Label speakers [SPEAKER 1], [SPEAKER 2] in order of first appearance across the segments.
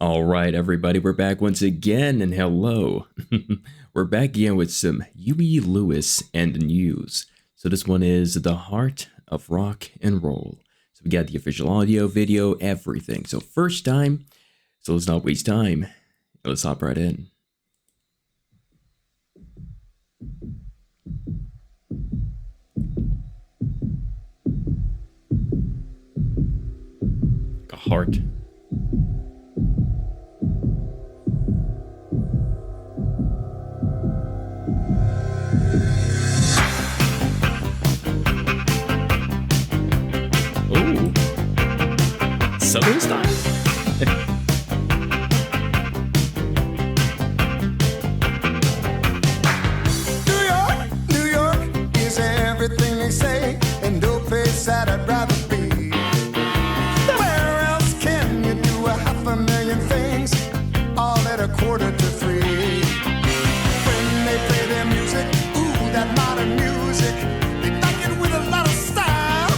[SPEAKER 1] All right, everybody, we're back once again, and hello. We're back again with some Huey Lewis and the news. So this one is the heart of rock and roll. So we got the official audio, video, everything. So first time, so let's not waste time. Let's hop right in. Like a heart. Ooh. Southern style?
[SPEAKER 2] New York is everything they say, and no place that I'd rather be. Where else can you do 500,000 things, all at 2:45? When they play their music, ooh, that modern music, they back it with a lot of style,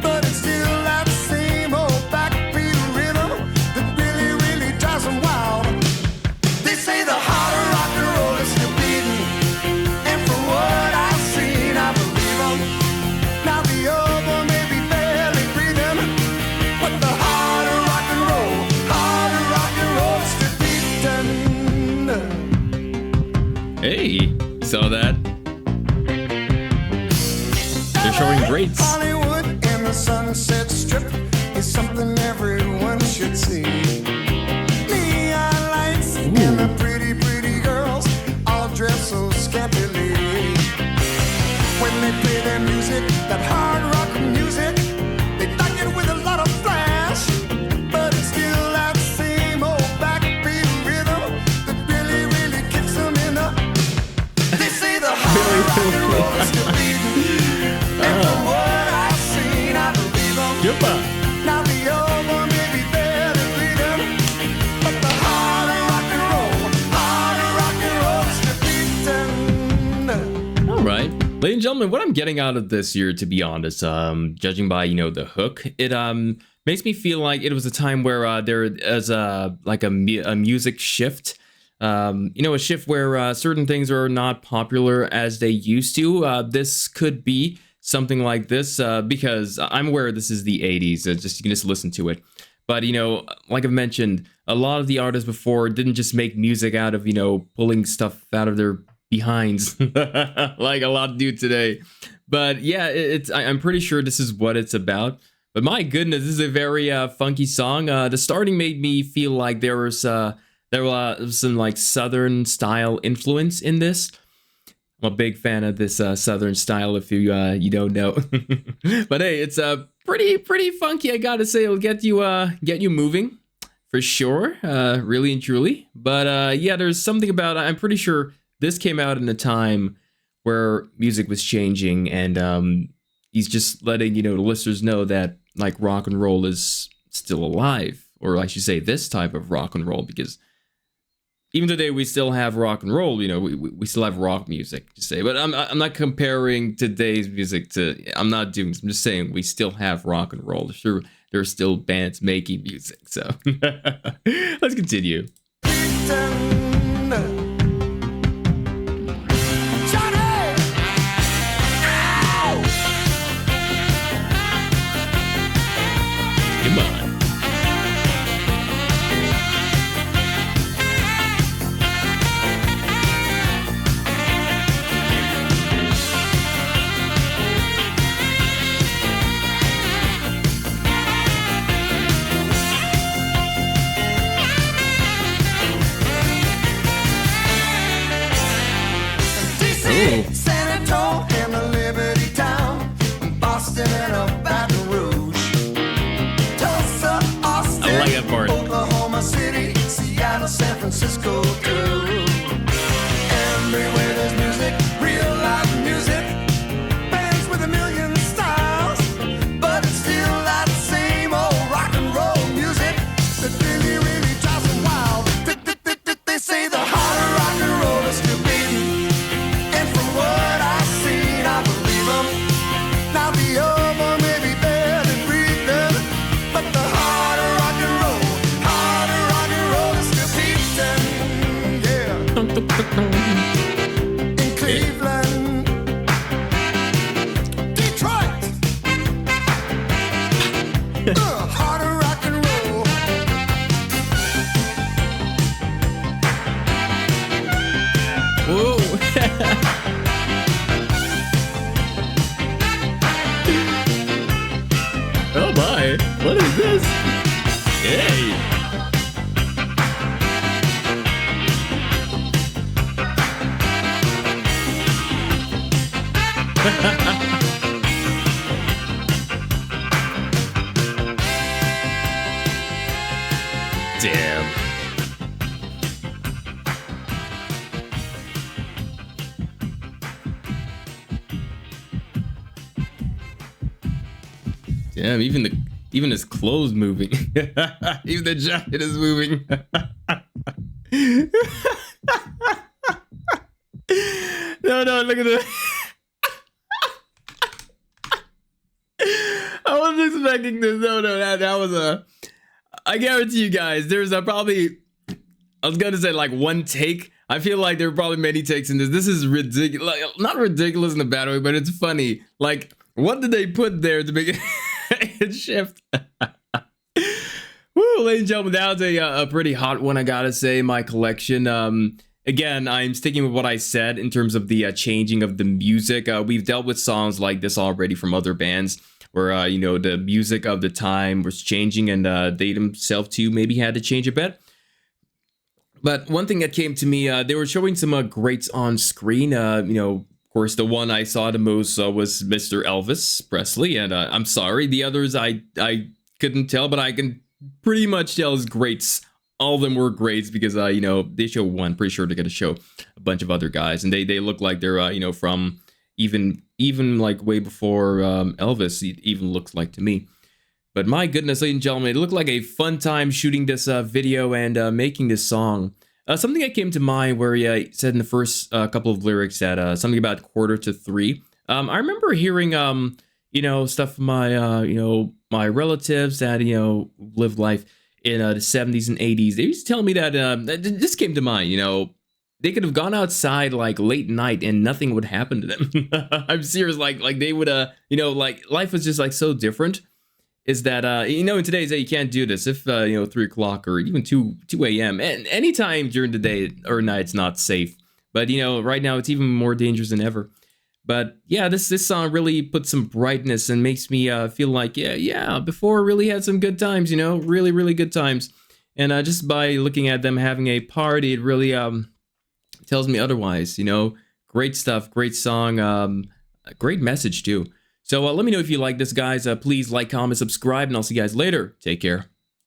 [SPEAKER 2] but it's still that same old backbeat rhythm that really, really drives them wild. They say the heart of rock and roll is still beating, and from what I've seen, I believe them. Now the other may be barely breathing, but the heart of rock and roll is still beating.
[SPEAKER 1] Hey, saw that? They're showing greats.
[SPEAKER 2] Hollywood and the Sunset Strip is something everyone should see. Neon lights and the pretty, pretty girls all dress so scantily. When they play their music, that hard rock music, they back it with a lot of flash, but it's still that same old backbeat rhythm that really, really kicks them in the. They say the hard rock and roll is still beating, and from what I've seen, I believe them. Now the old one may be barely breathing, but the heart of rock and roll is still beating.
[SPEAKER 1] All right, ladies and gentlemen, what I'm getting out of this year, to be honest, judging by the hook, it makes me feel like it was a time where there is a music shift. A shift where certain things are not popular as they used to. This could be something like this because I'm aware this is the 80s. You can just listen to it. But, like I've mentioned, a lot of the artists before didn't just make music out of, pulling stuff out of their behinds like a lot do today. But yeah, I'm pretty sure this is what it's about. But my goodness, this is a very funky song. The starting made me feel like there was some like Southern style influence in this. I'm a big fan of this Southern style. If you don't know, but hey, it's pretty funky. I gotta say, it'll get you moving for sure, really and truly. But yeah, there's something about. I'm pretty sure this came out in a time where music was changing, and he's just letting the listeners know that like rock and roll is still alive, or I should say this type of rock and roll, because even today we still have rock and roll, we still have rock music to say, but I'm not comparing today's music to, I'm just saying we still have rock and roll. Sure, there are still bands making music, so let's continue. Come on.
[SPEAKER 2] San Antonio and the Liberty Town, Boston and a Baton Rouge, Tulsa, Austin,
[SPEAKER 1] I like that part.
[SPEAKER 2] Oklahoma City, Seattle, San Francisco too. Everywhere there's music, real live music, bands with a million styles, but it's still that same old rock and roll music that really, really drives them wild. They say the heart of rock and roll is still beating. And from what in Cleveland, Detroit, heart of rock and roll.
[SPEAKER 1] Whoa. Oh my, what is this? Hey. Damn. Damn, even his clothes moving. Even the jacket is moving. No, look at this. I wasn't expecting this. No, that was a. I guarantee you guys, there's probably. I was gonna say like one take. I feel like there are probably many takes in this. This is ridiculous. Like, not ridiculous in a bad way, but it's funny. Like, what did they put there to make it shift? Woo, ladies and gentlemen, that was a pretty hot one, I gotta say, my collection. Again, I'm sticking with what I said in terms of the changing of the music. We've dealt with songs like this already from other bands where, you know, the music of the time was changing and they themselves too maybe had to change a bit. But one thing that came to me, they were showing some greats on screen. You know, of course, the one I saw the most was Mr. Elvis Presley. And I'm sorry, the others I couldn't tell, but I can pretty much tell as greats. All of them were greats because, you know, they show one. Pretty sure they're going to show a bunch of other guys. And they look like they're, you know, from even like way before Elvis, it even looks like to me. But my goodness, ladies and gentlemen, it looked like a fun time shooting this video and making this song. Something that came to mind where he said in the first couple of lyrics that something about 2:45. I remember hearing, you know, stuff from my, you know, my relatives that, you know, lived life in the 70s and 80s. They used to tell me that this came to mind, you know, they could have gone outside like late night and nothing would happen to them. I'm serious, like they would, you know, like life was just like so different. Is that, you know, in today's day, you can't do this. If, you know, 3 o'clock or even 2 a.m. and anytime during the day or night, it's not safe. But, you know, right now it's even more dangerous than ever. But yeah, this song really puts some brightness and makes me feel like, yeah, before really had some good times, you know, really, really good times. And just by looking at them having a party, it really tells me otherwise, you know. Great stuff, great song, great message too. So let me know if you like this, guys. Please like, comment, subscribe, and I'll see you guys later. Take care.